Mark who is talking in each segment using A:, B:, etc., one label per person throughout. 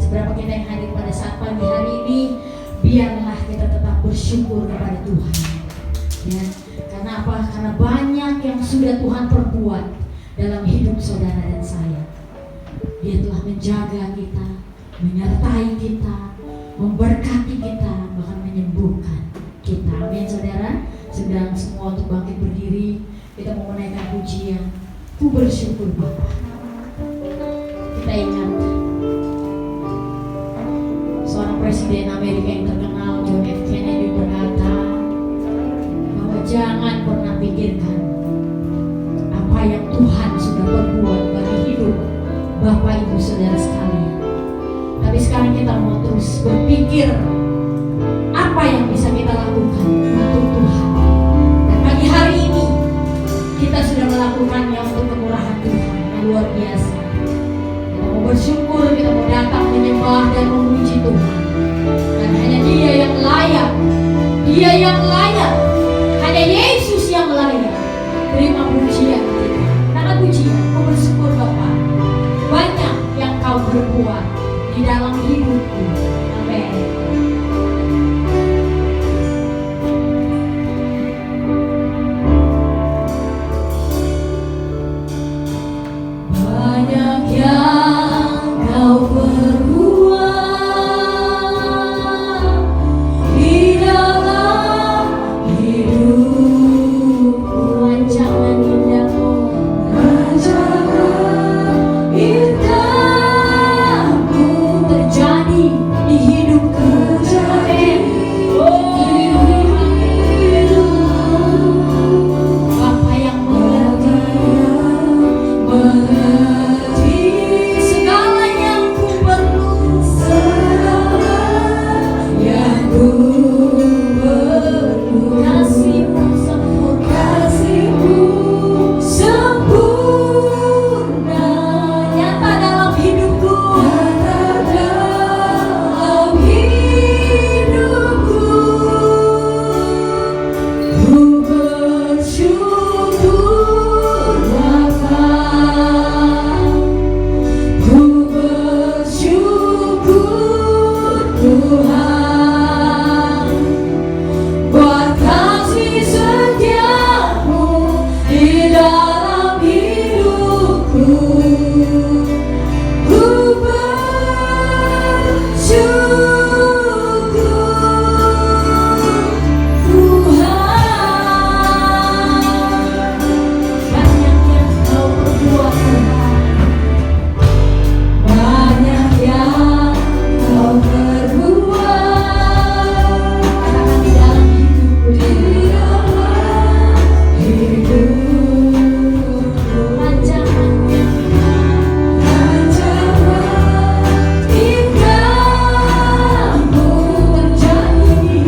A: seberapa kita yang hadir pada saat pagi hari ini, biarlah kita tetap bersyukur kepada Tuhan. Ya, karena apa? Karena banyak yang sudah Tuhan perbuat dalam hidup saudara dan saya. Dia telah menjaga kita, menyertai kita, memberkati kita, bahkan menyembuhkan kita. Amin saudara. Sedang semua untuk bangkit berdiri, kita mau menaikkan pujian. Ku bersyukur Bapa. Kita ingat seorang presiden Amerika yang terkenal, John F. Kennedy, berkata bahwa jangan pernah pikirkan apa yang Tuhan sudah perbuat bagi hidup Bapak Ibu Saudara sekalian. Tapi sekarang kita mau terus berpikir apa yang bisa kita lakukan untuk Tuhan. Dan pagi hari ini kita sudah melakukannya untuk kemurahan Tuhan yang luar biasa. Kita mau bersyukur, kita mau datang menyembah dan memuji Tuhan. Karena hanya Dia yang layak, Dia yang layak, hanya Yesus yang layak. Terima pujian kita. Karena pujian, aku bersyukur Bapa. Banyak yang Kau berbuat di dalam hidupku. Amin. Banyak yang Kau perbuat di dalam hidupku. Rancangan indahmu, rancangan indahmu terjadi di hidupku. Bapa yang mengerti segala yang ku perlu, kasih-Mu sempurna, nyata dalam hidupku, ku bersyukur Bapa, ku bersyukur Tuhan buat kasih setiamu di dalam hidupku. Ku bersyukur Tuhan. Banyak yang Kau perbuat Tuhan, banyak yang Kau perbuat. Katakan di dalam hidupku, rancangan indahmu terjadi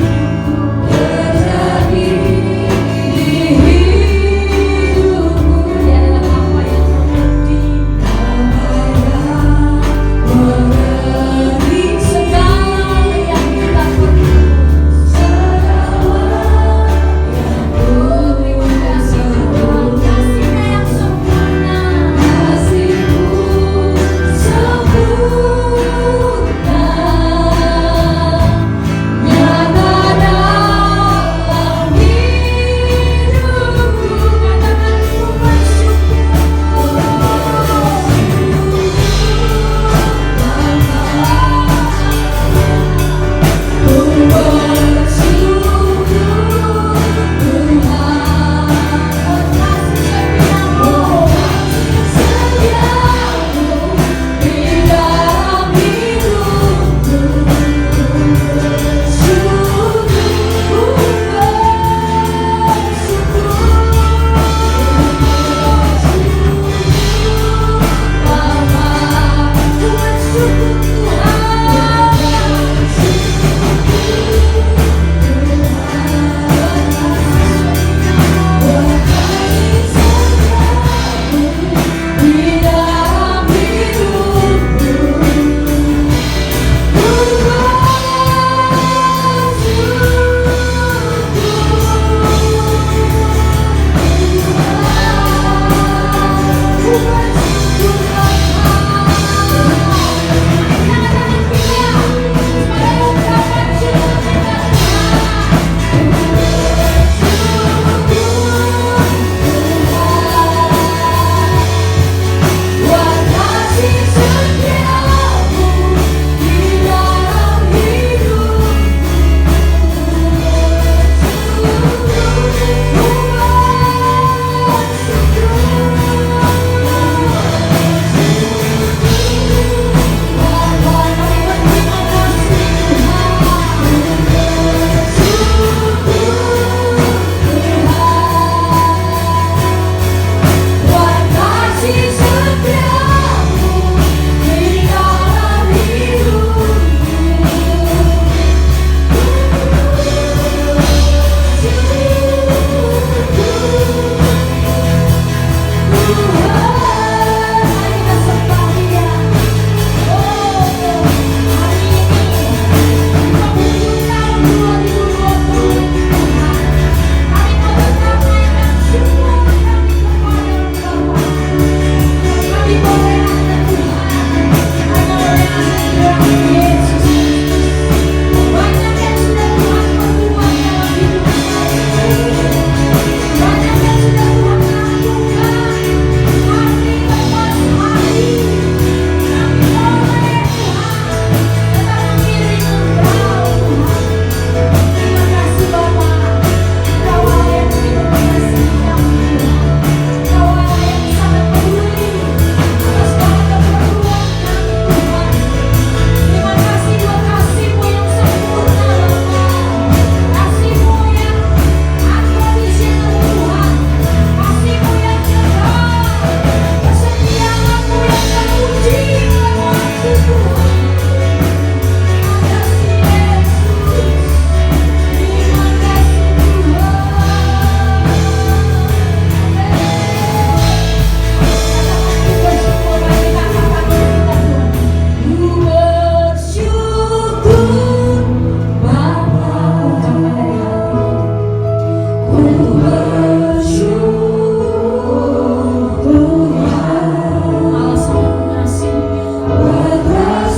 A: di hidupku. Dia adalah Bapa yang mengerti segala yang kita perlu. Terima kasih Tuhan, kasih-Nya yang sempurna, kasih-Mu sempurna, nyata dalam hidupku. Katakan ku bersyukur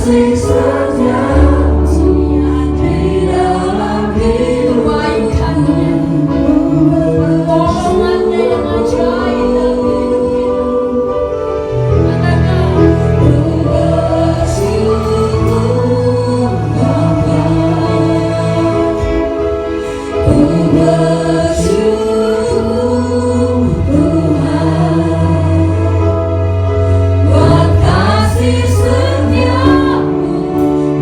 B: kasih setiamu di dalam
A: kebaikannya, pertolongannya yang ajaib dalam hidup kita. Katakan,
B: ku bersyukur Bapa, ku bersyukur Tuhan buat kasih setiamu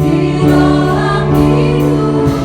B: di dalam hidup.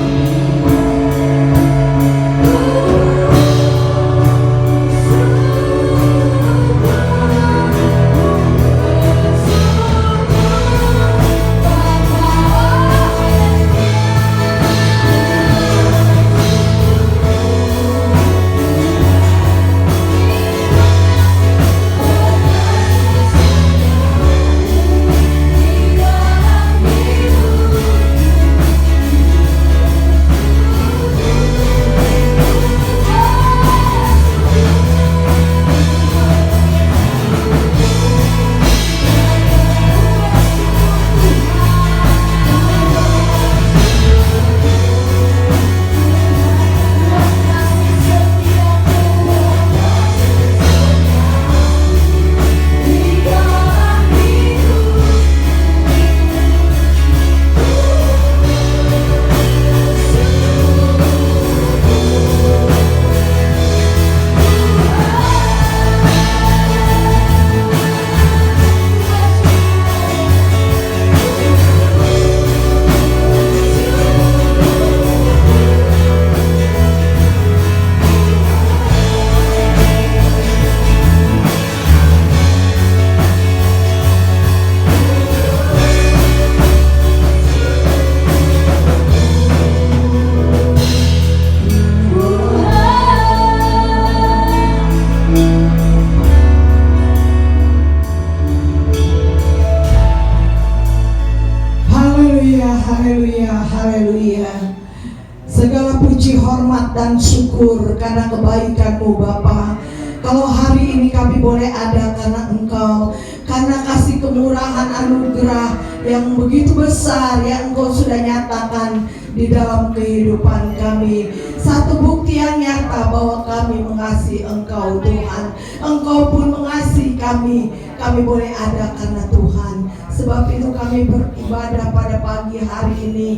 C: Haleluya, haleluya. Segala puji, hormat, dan syukur karena kebaikan-Mu Bapa. Kalau hari ini kami boleh ada karena Engkau, karena kasih kemurahan anugerah yang begitu besar yang Engkau sudah nyatakan di dalam kehidupan kami. Satu bukti yang nyata bahwa kami mengasihi Engkau Tuhan. Engkau pun mengasihi kami. Kami boleh ada karena Tuhan. Sebab itu kami beribadah pada pagi hari ini.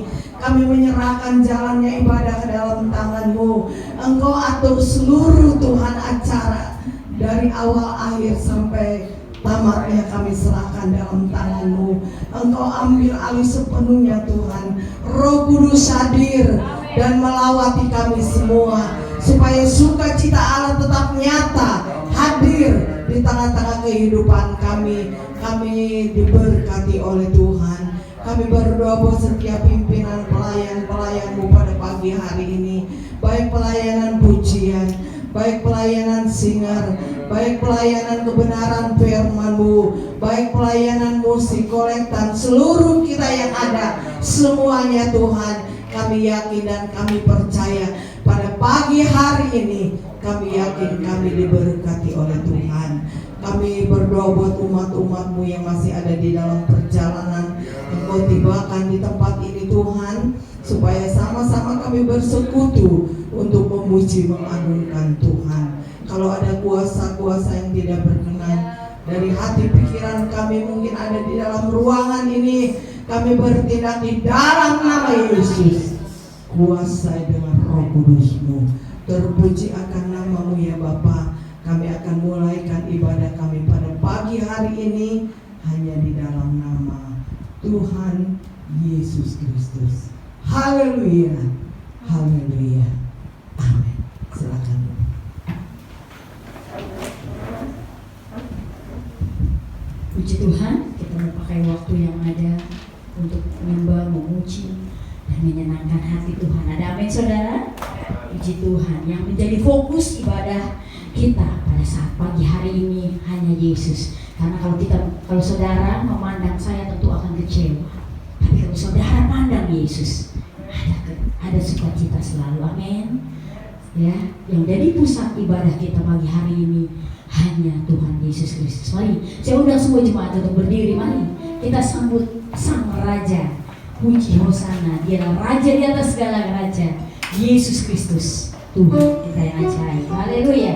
C: Kami menyerahkan jalannya ibadah ke dalam tangan-Mu. Engkau atur seluruh Tuhan acara dari awal akhir sampai tamatnya kami serahkan dalam tangan-Mu. Engkau ambil alih sepenuhnya Tuhan. Roh Kudus hadir dan melawati kami semua, supaya sukacita Allah tetap nyata hadir di tengah-tengah kehidupan kami. Kami diberkati oleh Tuhan. Kami berdoa buat setiap pimpinan pelayan-pelayan-Mu pada pagi hari ini, baik pelayanan pujian, baik pelayanan singer, baik pelayanan kebenaran firman-Mu, baik pelayanan musik kolektan, seluruh kita yang ada, semuanya Tuhan, kami yakin dan kami percaya pada pagi hari ini, kami yakin kami diberkati oleh Tuhan. Kami berdoa buat umat-umat-Mu yang masih ada di dalam perjalanan. Engkau tibakan di tempat ini Tuhan, supaya sama-sama kami bersekutu untuk memuji mengagungkan Tuhan. Kalau ada kuasa-kuasa yang tidak berkenan dari hati pikiran kami mungkin ada di dalam ruangan ini, kami bertindak di dalam nama Yesus. Kuasai dengan Roh Kudus-Mu. Terpuji akan nama-Mu ya Bapa. Kami akan mulaikan ibadah kami pada pagi hari ini hanya di dalam nama Tuhan Yesus Kristus. Haleluya, haleluya, amin. Silakan.
A: Puji Tuhan, kita mau pakai waktu yang ada untuk menyembah, memuji, dan menyenangkan hati Tuhan. Ada amin saudara? Puji Tuhan, yang menjadi fokus ibadah kita pada saat pagi hari ini hanya Yesus. Karena kalau saudara memandang saya tentu akan kecewa. Tapi kalau saudara pandang Yesus, ada sukacita selalu. Amin. Ya, yang jadi pusat ibadah kita pagi hari ini hanya Tuhan Yesus Kristus. Mari, saya undang semua jemaat untuk berdiri. Mari kita sambut Sang Raja. Puji Hosana, Dia adalah Raja di atas segala raja, Yesus Kristus, Tuhan kita yang ajaib. Haleluya.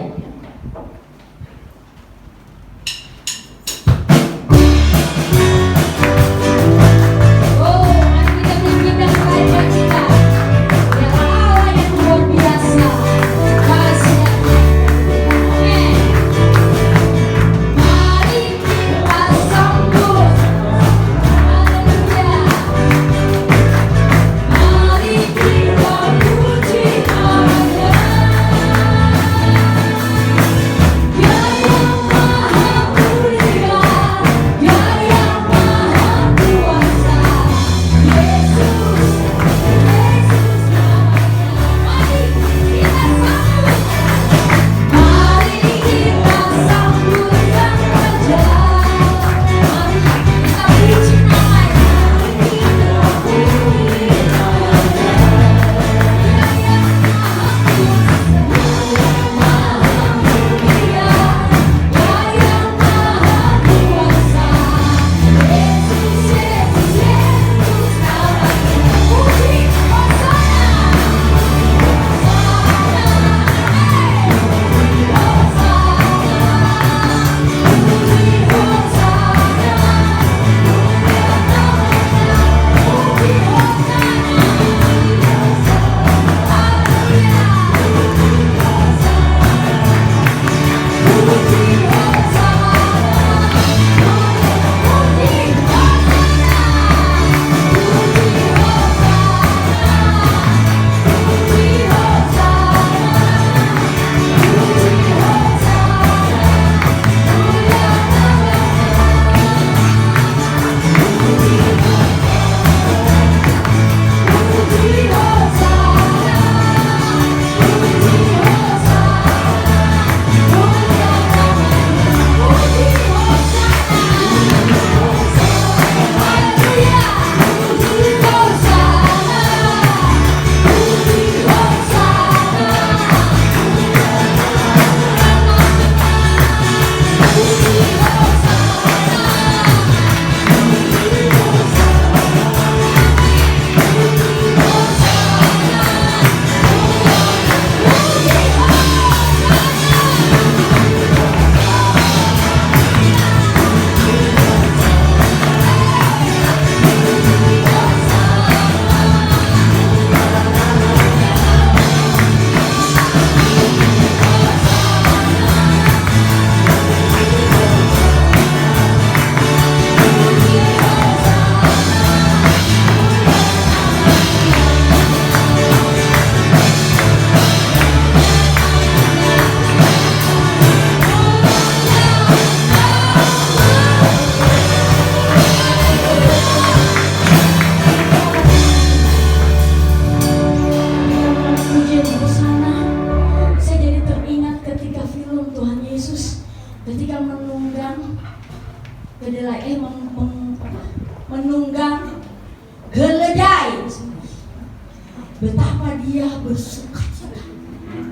A: menunggang keledai. Betapa dia bersuka cita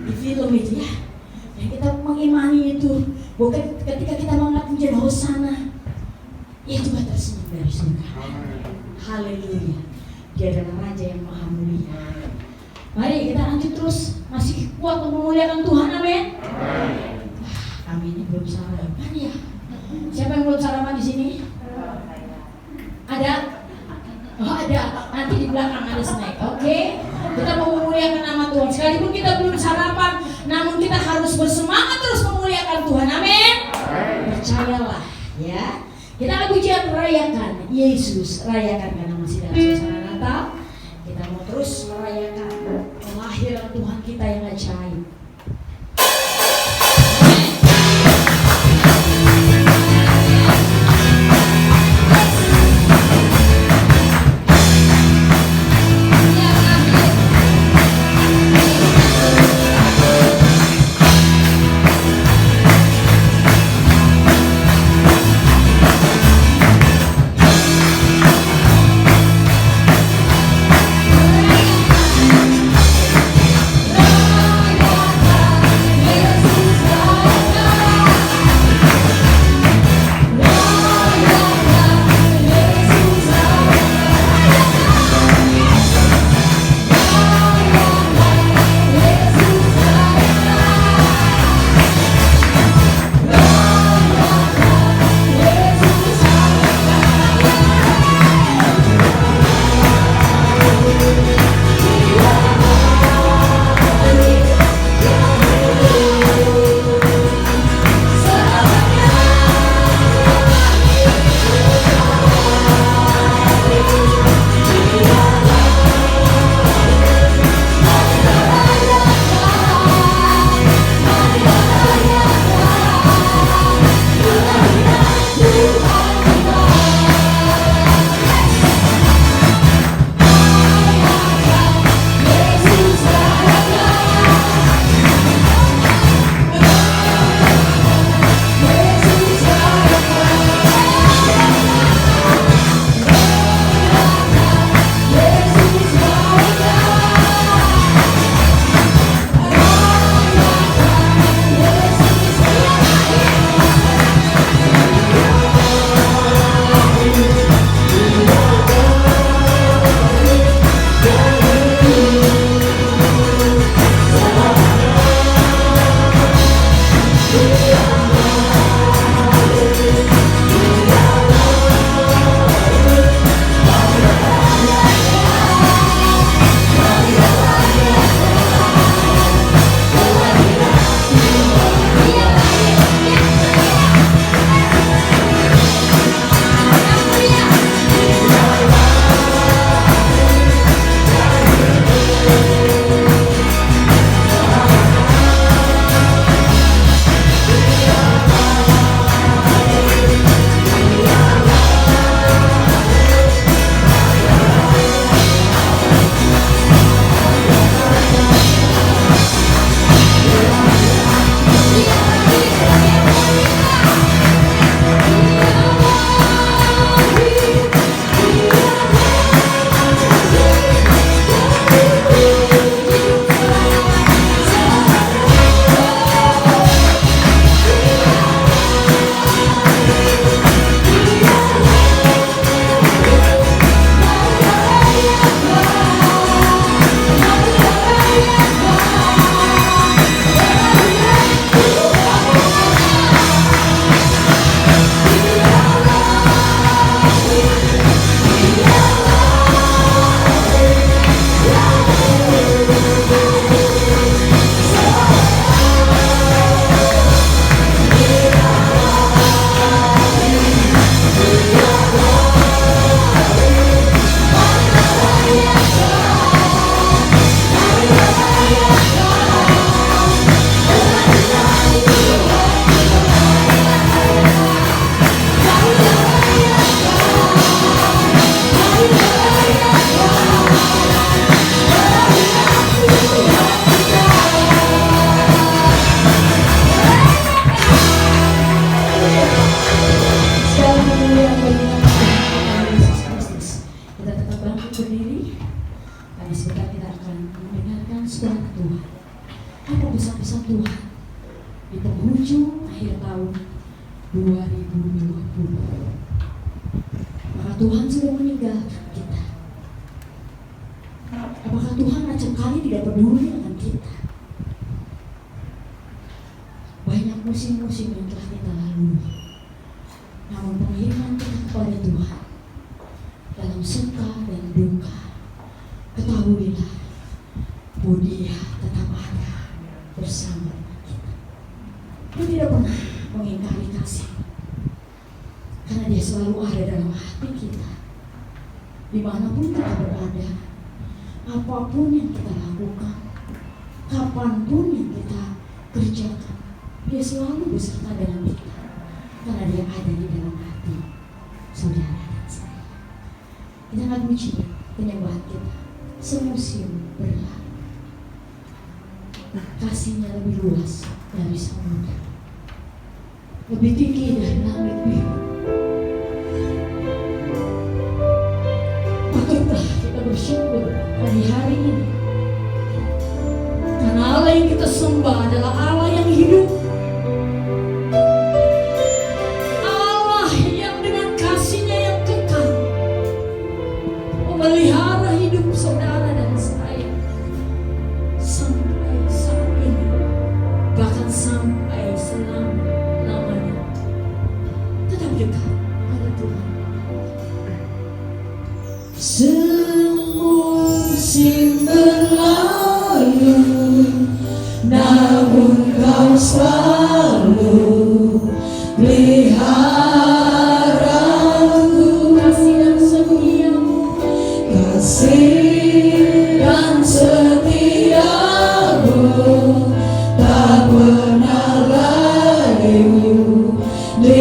A: di film itu ya. Dan kita mengimani itu, bukan ketika kita mengangkat pujian Hosana, ia juga tersenyum dari surga. Haleluya. Dia adalah Raja yang maha mulia. Mari kita lanjut terus, masih kuat untuk memuliakan Tuhan, amin. Kami ini belum sarapan ya. Siapa yang belum sarapan di sini? Ada? Oh ada. Nanti di belakang ada snack. Oke? Kita mau memuliakan nama Tuhan. Sekalipun kita belum sarapan, namun kita harus bersemangat terus memuliakan Tuhan, amin. Percayalah, ya. Kita akan pujian merayakan Yesus, rayakan karena masih dalam suasana Natal. Kita mau terus merayakan kelahiran Tuhan kita yang ajaib.
B: Yeah.
A: mendengarkan suara Tuhan. Apa pesan-pesan Tuhan di penghujung akhir tahun 2020? Maka Tuhan sudah meninggalkan kita. Apakah Tuhan acap kali tidak peduli dengan kita? Banyak musim-musim yang telah kita lalui, namun pengiriman kita kepada Tuhan dalam suka dan duka, ketahuilah bahwa Dia tetap ada bersama kita. Dia tidak pernah mengingkari kasih, karena Dia selalu ada dalam hati kita. Dimanapun kita berada, apapun yang kita lakukan, kapanpun yang kita kerjakan, Dia selalu beserta dengan kita, karena Dia ada di dalam hati saudara dan saya. Kita akan puji penyembahan kita semusim berlalu. Kasih-Nya lebih luas dari samudra, lebih tinggi dari langit biru. Patutlah kita bersyukur pada hari ini, karena Allah yang kita sembah adalah Allah yang hidup, Allah yang dengan kasih-Nya yang kekal memelihara hidup saudara dan saya sampai saat ini, bahkan sampai selama-lamanya. Tetap dekat pada Tuhan.
B: Semusim berlalu, namun Kau selalu peliharaku.
A: Kasih dan setia-Mu,
B: Kasih dan setiamu tak pernah layu di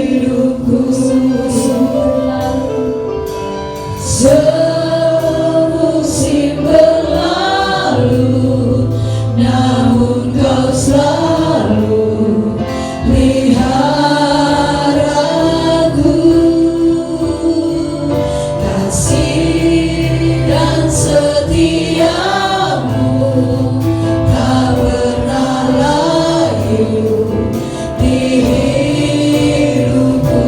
B: hidupku. Semusim berlalu, namun Kau selalu peliharaku. Kasih dan setiamu tak pernah layu di hidupku.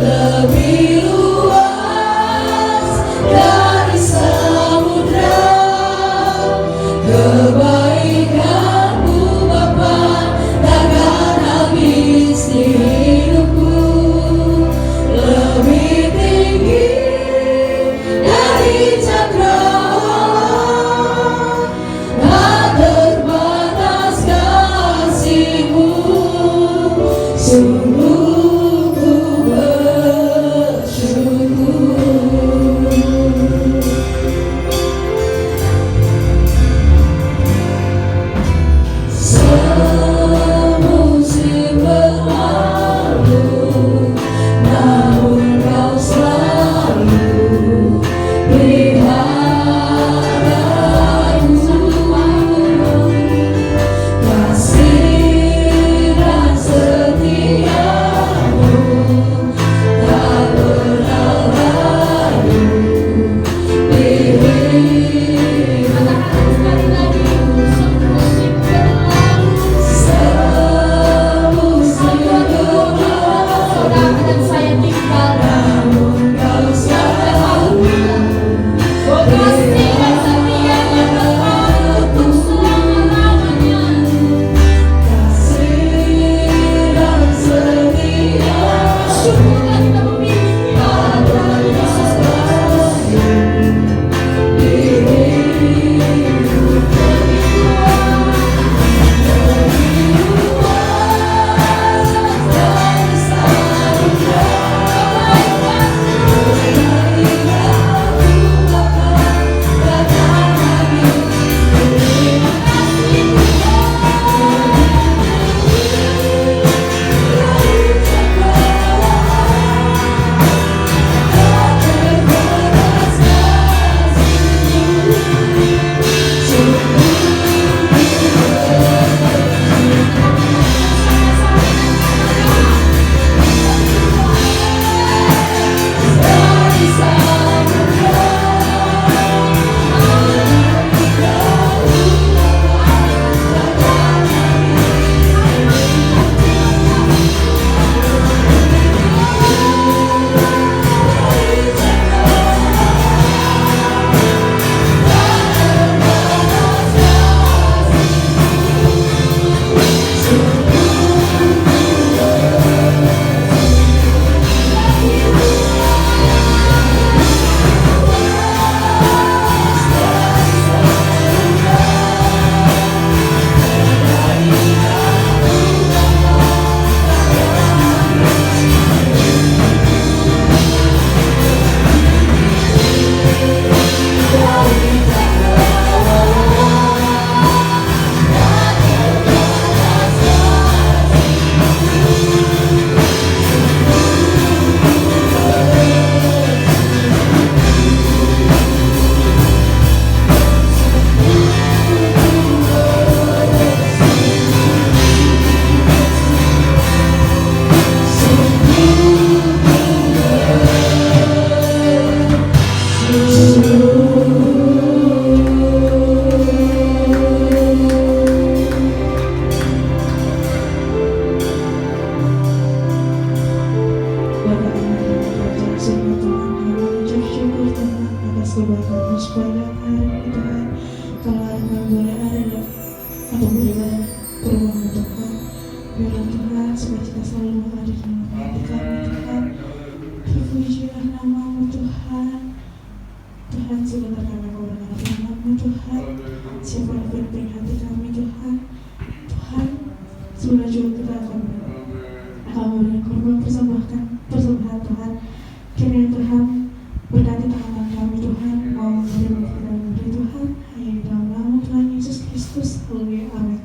B: Lebih luas dari samudra kebaikan-Mu Bapa, takkan habis di hidupku. Lebih tinggi dari cakrawala, tak terbatas kasih-Mu. Sungguh ku bersyukur. Semusim berlalu, namun Kau selalu peliharaku. Kasih dan setiamu tak pernah layu di hidupku.
A: sekali lagi, semusim berlalu.
B: Semusim berlalu,
A: Saudara dan saya tinggal,
B: namun Kau selalu
A: kasih dan setia-Nya kekal untuk selama-lamanya.
B: kasih dan setiamu
A: Syukurlah kita memiliki Allah Tuhan Yesus Kristus.
B: di hidupku. Dari samudra
C: berkati supaya hari ini Tuhan, kalau kami boleh ada atau beribadah ke rumah Tuhan, biarlah Tuhan sukacita selalu ada di dalam hati kami Tuhan. Terpujilah nama-Mu Tuhan. Tuhan, sebentar kami mau mendengar firman-Mu Tuhan. Siapa yang pimpin hati kami Tuhan. Tuhan, sebelah juga kita akan memberikan korban persembahan Tuhan. Kiranya Tuhan berkati tangan kami Tuhan, mau menerima kita dari Tuhan. Hanya di dalam nama Tuhan Yesus Kristus. Haleluya. Amin.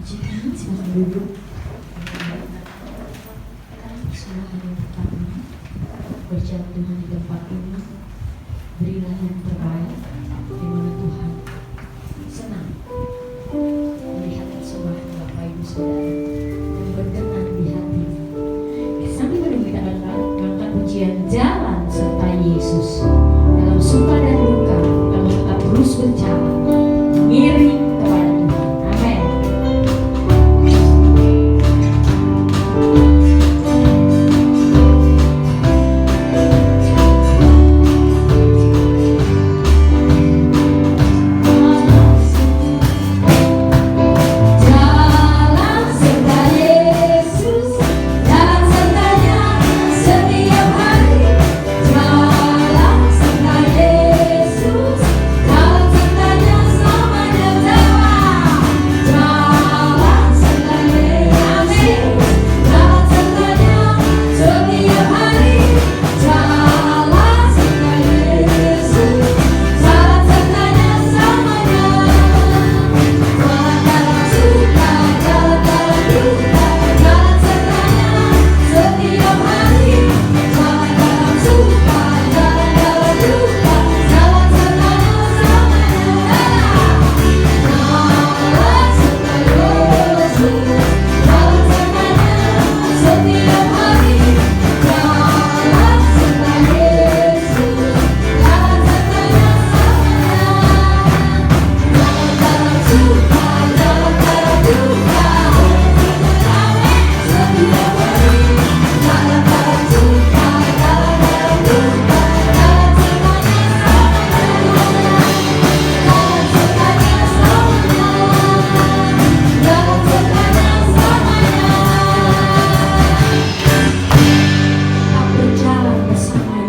A: Puji Tuhan, silakan duduk. Semua hari pertama berjalan Tuhan di tempat ini, berilah yang terbaik, di mana Tuhan senang melihat persembahan Bapak Ibu Saudara yang berkenan di hati. Sambil menunggu kita angkat pujian jalan serta Yesus dalam suka dan duka, kami tetap terus berjalan mengiring kepada Tuhan. Amin.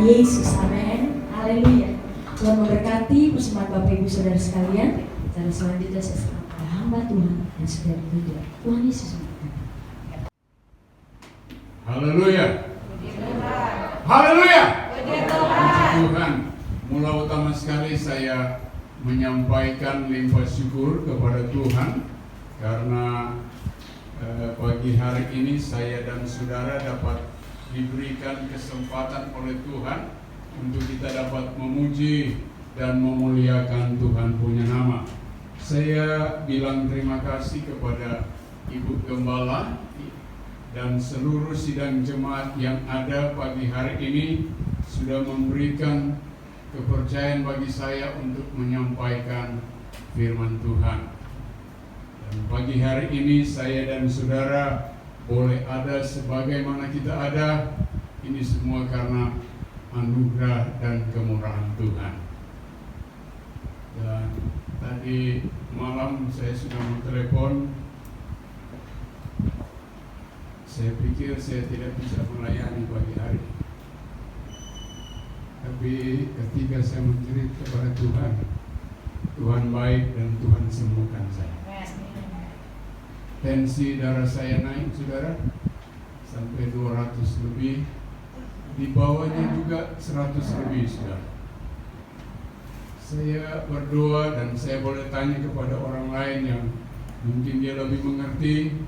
A: Yesus, amin, haleluya. Tuhan memberkati persembahan Bapak Ibu Saudara sekalian. Dan selanjutnya saya serahkan kepada hamba Tuhan yang sudah ditunjuk. Tuhan Yesus memberkati.
D: Haleluya. Haleluya. Tuhan, mula utama sekali saya menyampaikan limpah syukur kepada Tuhan karena pagi hari ini saya dan saudara dapat diberikan kesempatan oleh Tuhan untuk kita dapat memuji dan memuliakan Tuhan punya nama. Saya bilang terima kasih kepada Ibu Gembala dan seluruh sidang jemaat yang ada pagi hari ini sudah memberikan kepercayaan bagi saya untuk menyampaikan firman Tuhan. Dan pagi hari ini saya dan saudara boleh ada sebagaimana kita ada, ini semua karena anugerah dan kemurahan Tuhan. Dan tadi malam saya sudah mentelepon, saya pikir saya tidak bisa melayani pagi hari. Tapi ketika saya menjerit kepada Tuhan, Tuhan baik dan Tuhan sembuhkan saya. Tensi darah saya naik, saudara, sampai 200 lebih. Di bawahnya juga 100 lebih, saudara. Saya berdoa dan saya boleh tanya kepada orang lain yang mungkin dia lebih mengerti.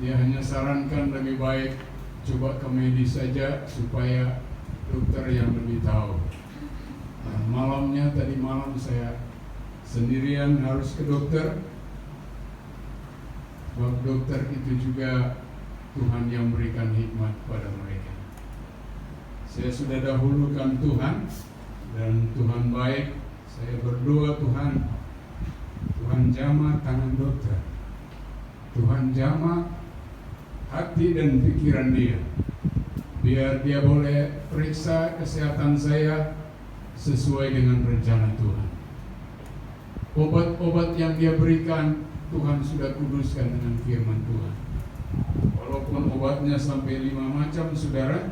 D: Dia hanya sarankan lebih baik coba ke medis saja supaya dokter yang lebih tahu. Dan malamnya, tadi malam saya sendirian harus ke dokter. Sebab dokter itu juga Tuhan yang berikan hikmat pada mereka. Saya sudah dahulukan Tuhan dan Tuhan baik. Saya berdoa Tuhan jamah tangan dokter, Tuhan jamah hati dan pikiran dia, biar dia boleh periksa kesehatan saya sesuai dengan rencana Tuhan. Obat-obat yang dia berikan, Tuhan sudah kuduskan dengan firman Tuhan. Walaupun obatnya sampai 5 macam, saudara,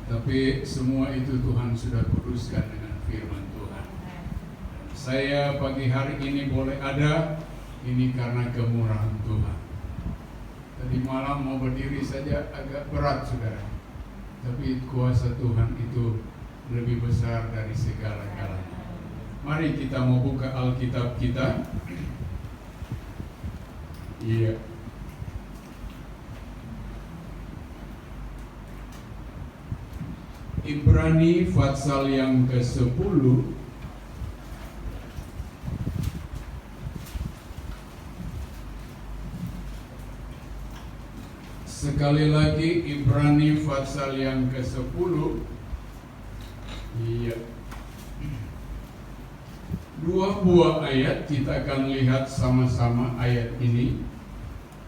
D: tapi semua itu Tuhan sudah kuduskan dengan firman Tuhan. Saya pagi hari ini boleh ada, ini karena kemurahan Tuhan. Tadi malam mau berdiri saja agak berat, saudara, tapi kuasa Tuhan itu lebih besar dari segala-galanya. Mari kita mau buka Alkitab kita. Iya. Ibrani pasal yang ke-10. Sekali lagi Ibrani pasal yang ke-10. Iya. 2 buah ayat kita akan lihat sama-sama ayat ini.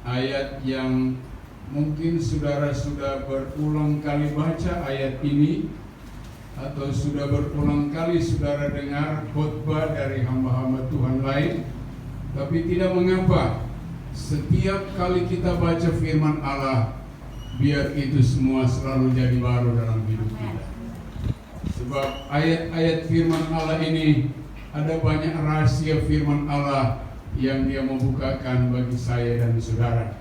D: Ayat yang mungkin saudara sudah berulang kali baca ayat ini, atau sudah berulang kali saudara dengar khotbah dari hamba-hamba Tuhan lain. Tapi tidak mengapa, setiap kali kita baca firman Allah, biar itu semua selalu jadi baru dalam hidup kita. Sebab ayat-ayat firman Allah ini ada banyak rahasia firman Allah yang dia membukakan bagi saya dan saudara.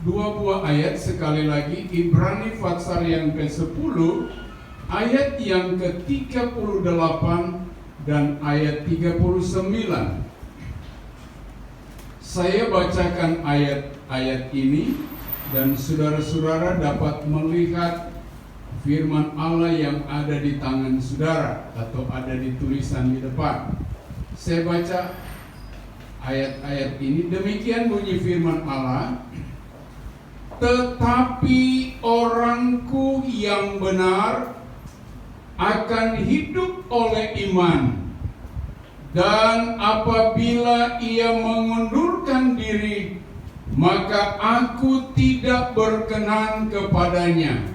D: 2 buah ayat sekali lagi, Ibrani pasal yang ke-10 ayat yang ke-38 dan ayat 39. Saya bacakan ayat-ayat ini dan saudara-saudara dapat melihat firman Allah yang ada di tangan saudara atau ada di tulisan di depan. Saya baca ayat-ayat ini, demikian bunyi firman Allah. Tetapi orangku yang benar akan hidup oleh iman, dan apabila ia mengundurkan diri, maka aku tidak berkenan kepadanya.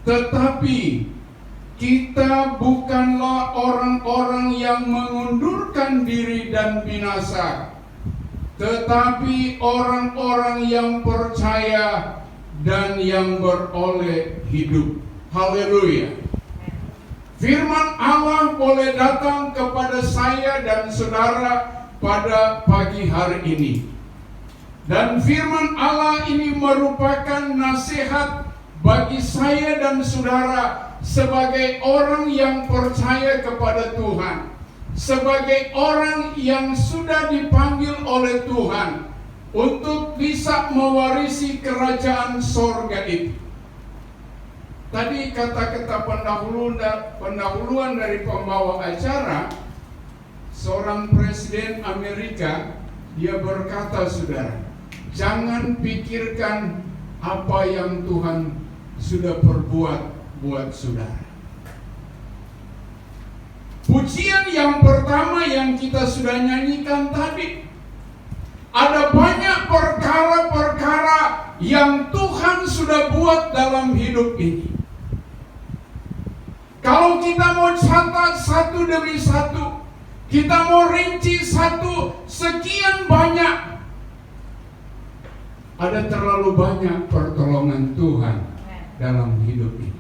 D: Tetapi kita bukanlah orang-orang yang mengundurkan diri dan binasa, tetapi orang-orang yang percaya dan yang beroleh hidup. Haleluya. Firman Allah boleh datang kepada saya dan saudara pada pagi hari ini. Dan firman Allah ini merupakan nasihat bagi saya dan saudara sebagai orang yang percaya kepada Tuhan, sebagai orang yang sudah dipanggil oleh Tuhan untuk bisa mewarisi kerajaan sorga itu. Tadi kata-kata pendahuluan dari pembawa acara, seorang presiden Amerika, dia berkata, saudara, jangan pikirkan apa yang Tuhan sudah perbuat buat saudara. Pujian yang pertama yang kita sudah nyanyikan tadi, ada banyak perkara-perkara yang Tuhan sudah buat dalam hidup ini. Kalau kita mau catat satu demi satu, kita mau rinci satu, sekian banyak, ada terlalu banyak pertolongan Tuhan dalam hidup ini.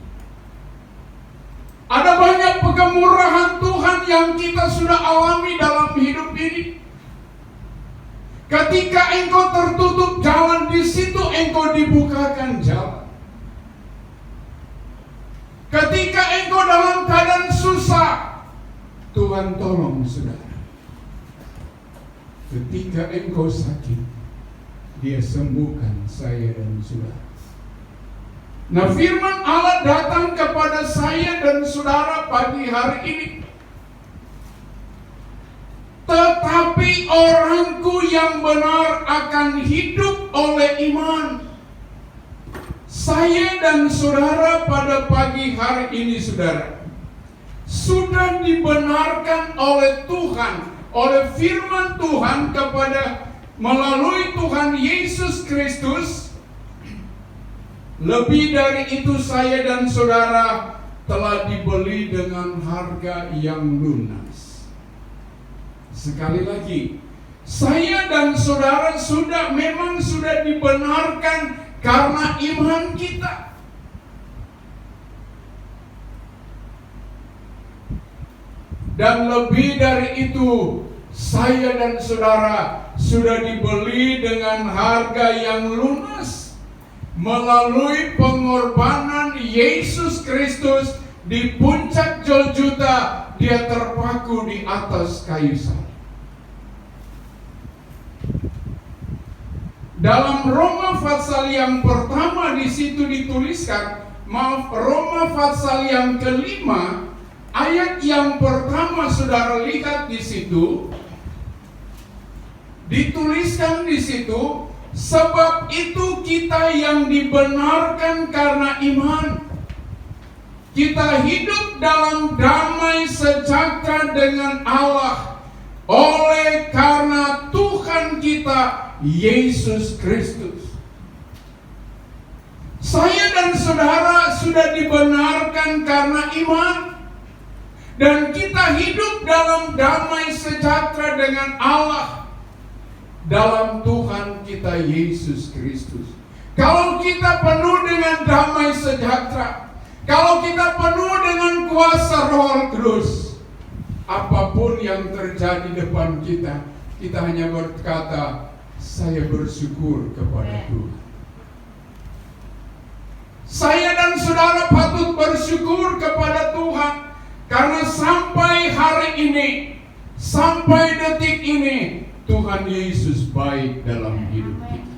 D: Ada banyak kemurahan Tuhan yang kita sudah alami dalam hidup ini. Ketika engkau tertutup jalan, di situ engkau dibukakan jalan. Ketika engkau dalam keadaan susah, Tuhan tolong saudara. Ketika engkau sakit, Dia sembuhkan saya dan saudara. Nah, firman Allah datang kepada saya dan saudara pagi hari ini. Tetapi orangku yang benar akan hidup oleh iman. Saya dan saudara pada pagi hari ini, saudara, sudah dibenarkan oleh Tuhan, oleh firman Tuhan kepada melalui Tuhan Yesus Kristus, Lebih dari itu, saya dan saudara telah dibeli dengan harga yang lunas. Sekali lagi, saya dan saudara memang sudah dibenarkan karena iman kita. Dan lebih dari itu, saya dan saudara sudah dibeli dengan harga yang lunas melalui pengorbanan Yesus Kristus di puncak Golgota. Dia terpaku di atas kayu salib. Dalam Roma pasal yang pertama di situ dituliskan, Roma pasal yang kelima, ayat yang pertama saudara lihat di situ, dituliskan di situ, sebab itu kita yang dibenarkan karena iman, kita hidup dalam damai sejahtera dengan Allah oleh karena Tuhan kita Yesus Kristus. Saya dan saudara sudah dibenarkan karena iman, dan kita hidup dalam damai sejahtera dengan Allah dalam Tuhan kita Yesus Kristus. Kalau kita penuh dengan damai sejahtera, kalau kita penuh dengan kuasa Roh Kudus, apapun yang terjadi depan kita, kita hanya berkata, saya bersyukur kepada Tuhan. Saya dan saudara patut bersyukur kepada Tuhan, karena sampai hari ini, sampai detik ini, Tuhan Yesus baik dalam hidup kita.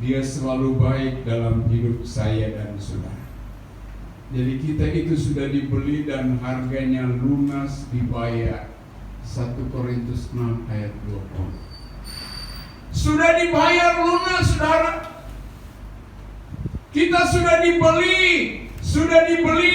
D: Dia selalu baik dalam hidup saya dan saudara. Jadi kita itu sudah dibeli dan harganya lunas dibayar. 1 Korintus 6 ayat 20. Sudah dibayar lunas, saudara. Kita sudah dibeli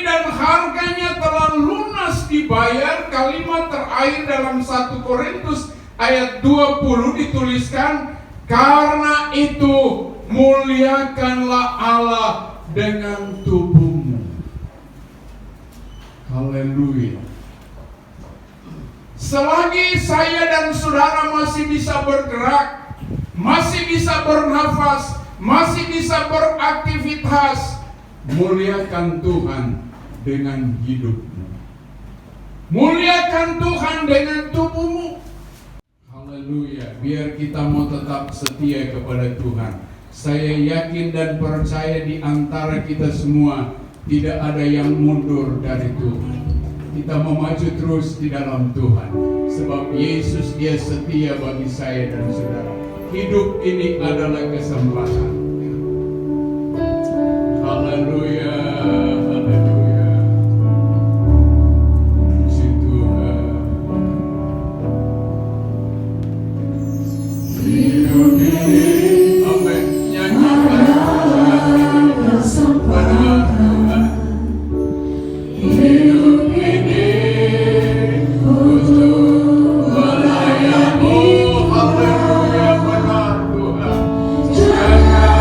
D: dan harganya telah lunas dibayar. Kalimat terakhir dalam 1 Korintus ayat 20 dituliskan, karena itu muliakanlah Allah dengan tubuhmu. Haleluya. Selagi saya dan saudara masih bisa bergerak, masih bisa bernafas, masih bisa beraktivitas, muliakan Tuhan dengan hidupmu. Muliakan Tuhan dengan tubuhmu. Haleluya. Biar kita mau tetap setia kepada Tuhan. Saya yakin dan percaya di antara kita semua tidak ada yang mundur dari Tuhan. Kita mau maju terus di dalam Tuhan, sebab Yesus dia setia bagi saya dan saudara. Hidup ini adalah kesempatan. Haleluya, haleluya. Puji Tuhan. Hidup ini, amin. Nyanyikan kesempatan. Hidup ini untuk melayani. Haleluya, benar Tuhan. Jangan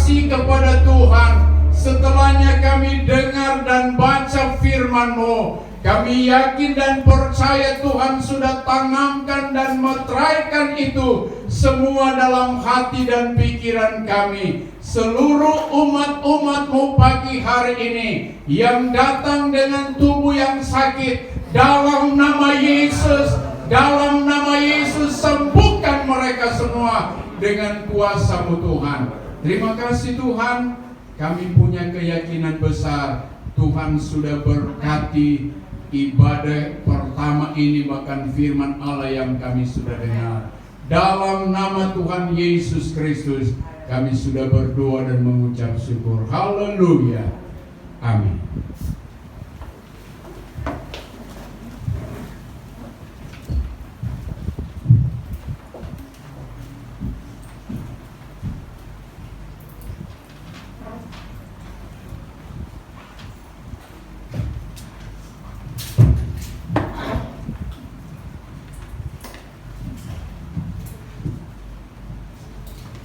D: kasih kepada Tuhan. Setelahnya kami dengar dan baca firman-Mu. Kami yakin dan percaya Tuhan sudah tanamkan dan meteraikan itu semua dalam hati dan pikiran kami. Seluruh umat-umat-Mu pagi hari ini yang datang dengan tubuh yang sakit, dalam nama Yesus sembuhkan mereka semua dengan kuasa-Mu Tuhan. Terima kasih Tuhan, kami punya keyakinan besar Tuhan sudah berkati ibadah pertama ini, bahkan firman Allah yang kami sudah dengar. Dalam nama Tuhan Yesus Kristus kami sudah berdoa dan mengucap syukur. Haleluya. Amin.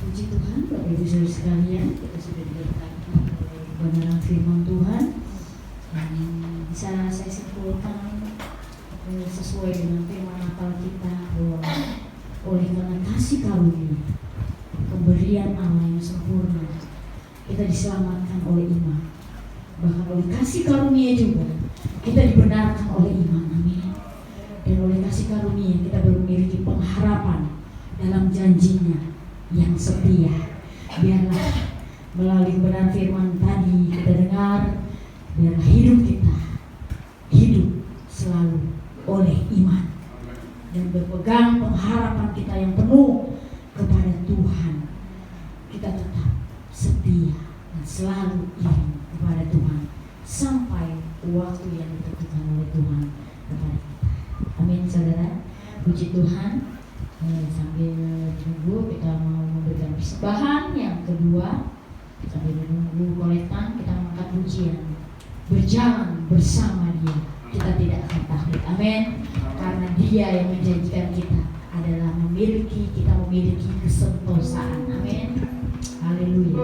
A: Puji Tuhan, Bapak Ibu Saudara sekalian, kita sudah diberkati oleh kebenaran firman Tuhan. Dan bisa saya simpulkan sesuai dengan firman Natal kita bahwa oleh karena kasih karunia, pemberian Allah yang sempurna, kita diselamatkan oleh iman. Bahkan oleh kasih karunia juga kita dibenarkan oleh iman. Amin. Dan oleh kasih karunia kita baru memiliki pengharapan dalam janjinya yang setia. Biarlah melalui kebenaran firman tadi kita dengar, biarlah hidup kita hidup selalu oleh iman dan berpegang pengharapan kita yang penuh kepada Tuhan. Kita tetap setia dan selalu iman kepada Tuhan sampai waktu yang ditentukan oleh Tuhan kepada kita. Amin saudara. Puji Tuhan. Sambil menunggu kita mau memberikan persembahan yang kedua, sambil menunggu kolektan kita mengangkat pujian. Berjalan bersama Dia, kita tidak akan takut. Amin. Karena Dia yang menjanjikan kita adalah kita memiliki kesentosaan. Amin. Haleluya.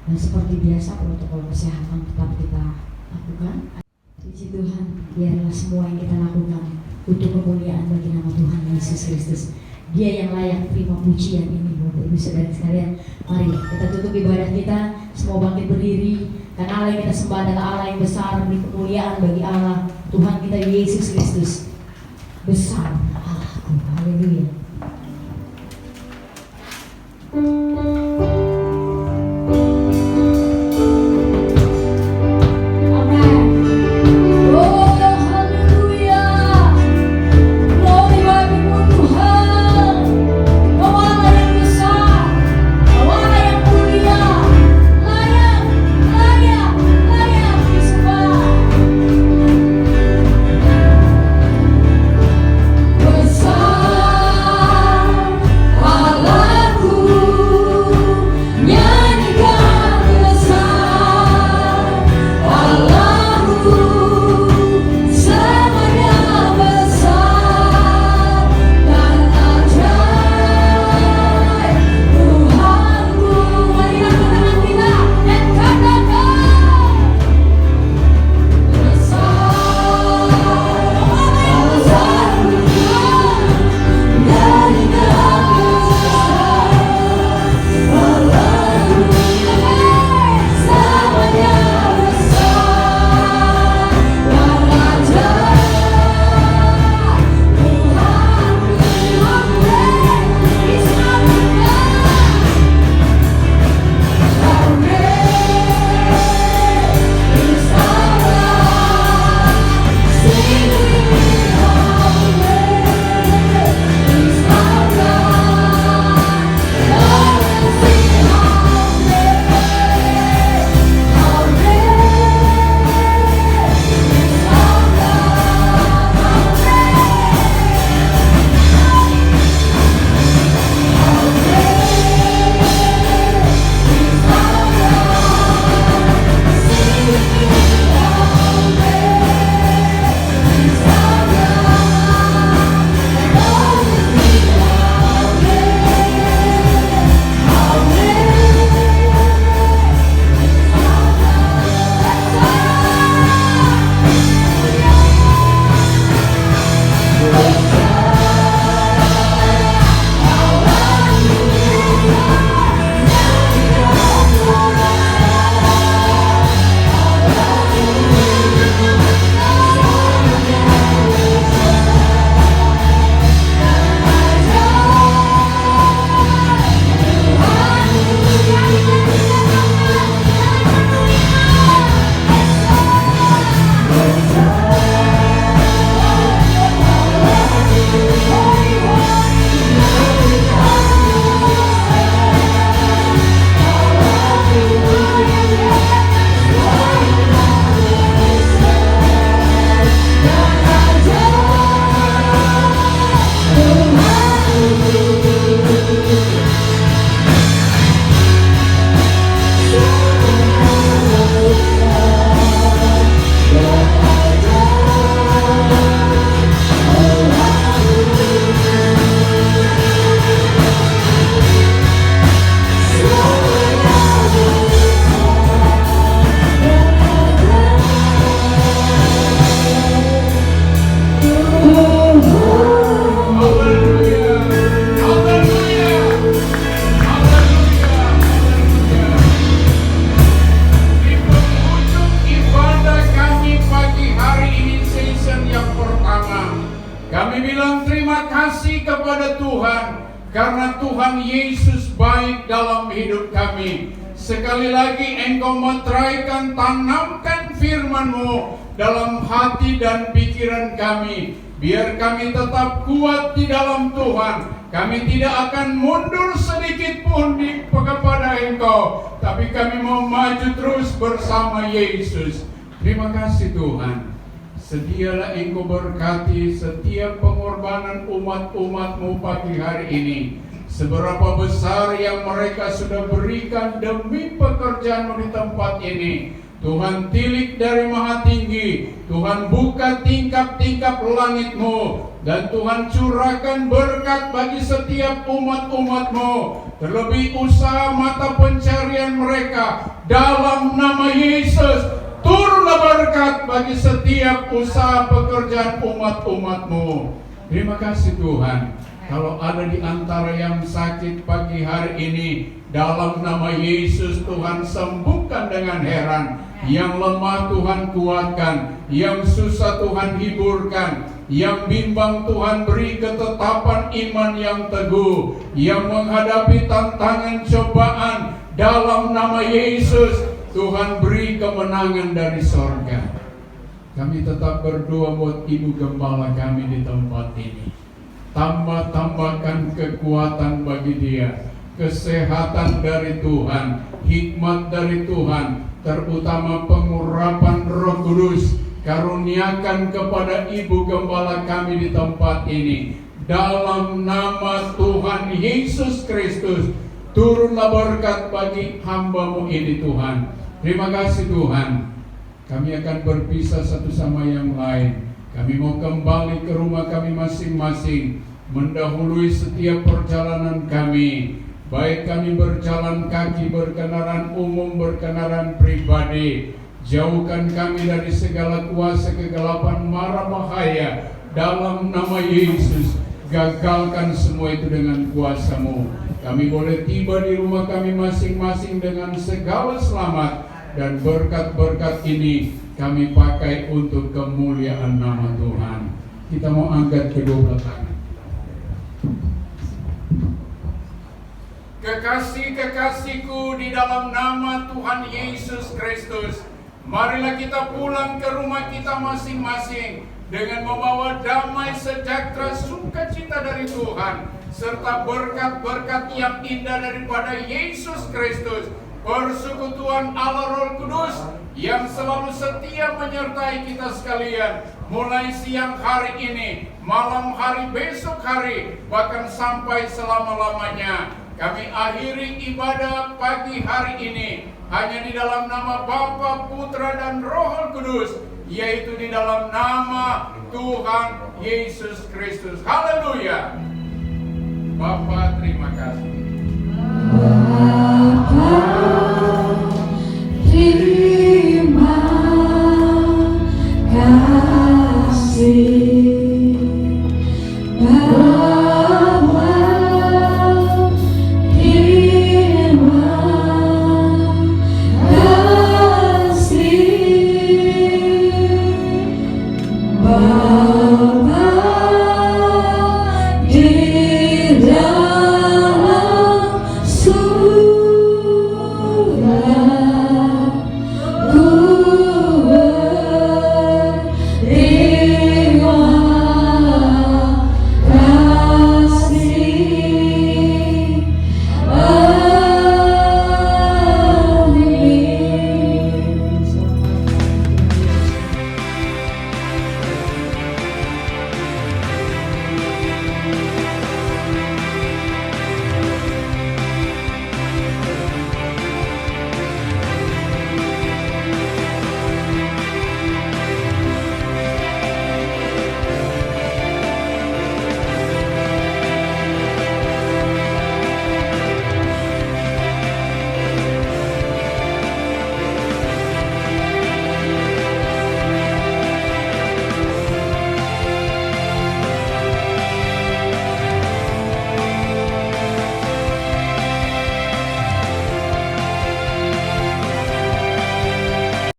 A: Seperti biasa protokol kesehatan tetap kita lakukan. Puji Tuhan, biarlah semua yang kita lakukan untuk kemuliaan bagi nama Tuhan Yesus Kristus. Dia yang layak terima pujian ini. Bapak Ibu Saudara sekalian, mari kita tutup ibadah kita. Semua bangkit berdiri, karena Allah yang kita sembah adalah Allah yang besar. Beri kemuliaan bagi Allah Tuhan kita Yesus Kristus. Besar Allahku. Haleluya.
D: karena Tuhan Yesus baik dalam hidup kami. Sekali lagi Engkau meteraikan, tanamkan firman-Mu dalam hati dan pikiran kami. Biar kami tetap kuat di dalam Tuhan. Kami tidak akan mundur sedikit pun kepada Engkau, tapi kami mau maju terus bersama Yesus. Terima kasih Tuhan. Sedialah Engkau berkati setiap pengorbanan umat-umat-Mu pagi hari ini. Seberapa besar yang mereka sudah berikan demi pekerjaan-Mu di tempat ini. Tuhan tilik dari Maha Tinggi, Tuhan buka tingkap-tingkap langit-Mu, dan Tuhan curahkan berkat bagi setiap umat-umat-Mu. Terlebih usaha mata pencarian mereka dalam nama Yesus. Turunlah berkat bagi setiap usaha pekerjaan umat-umat-Mu. Terima kasih Tuhan. Kalau ada di antara yang sakit pagi hari ini, dalam nama Yesus Tuhan sembuhkan dengan heran. Yang lemah Tuhan kuatkan, yang susah Tuhan hiburkan, yang bimbang Tuhan beri ketetapan iman yang teguh, yang menghadapi tantangan cobaan dalam nama Yesus Tuhan beri kemenangan dari sorga. Kami tetap berdoa buat Ibu Gembala kami di tempat ini. Tambahkan kekuatan bagi dia, kesehatan dari Tuhan, hikmat dari Tuhan, terutama pengurapan Roh Kudus. Karuniakan kepada Ibu Gembala kami di tempat ini. Dalam nama Tuhan Yesus Kristus, turunlah berkat bagi hamba-Mu ini Tuhan. Terima kasih Tuhan. Kami akan berpisah satu sama yang lain. Kami mau kembali ke rumah kami masing-masing, mendahului setiap perjalanan kami. Baik kami berjalan kaki, berkendaraan umum, berkendaraan pribadi. Jauhkan kami dari segala kuasa kegelapan mara bahaya. Dalam nama Yesus, gagalkan semua itu dengan kuasa-Mu. Kami boleh tiba di rumah kami masing-masing dengan segala selamat. Dan berkat-berkat ini kami pakai untuk kemuliaan nama Tuhan. Kita mau angkat kedua belah tangan. Kekasih-kekasihku di dalam nama Tuhan Yesus Kristus, marilah kita pulang ke rumah kita masing-masing dengan membawa damai, sejahtera, sukacita dari Tuhan, serta berkat-berkat yang indah daripada Yesus Kristus. Persekutuan Allah Roh Kudus yang selalu setia menyertai kita sekalian, mulai siang hari ini, malam hari, besok hari, bahkan sampai selama-lamanya. Kami akhiri ibadah pagi hari ini hanya di dalam nama Bapa, Putra, dan Roh Kudus, yaitu di dalam nama Tuhan Yesus Kristus. Haleluya. Bapa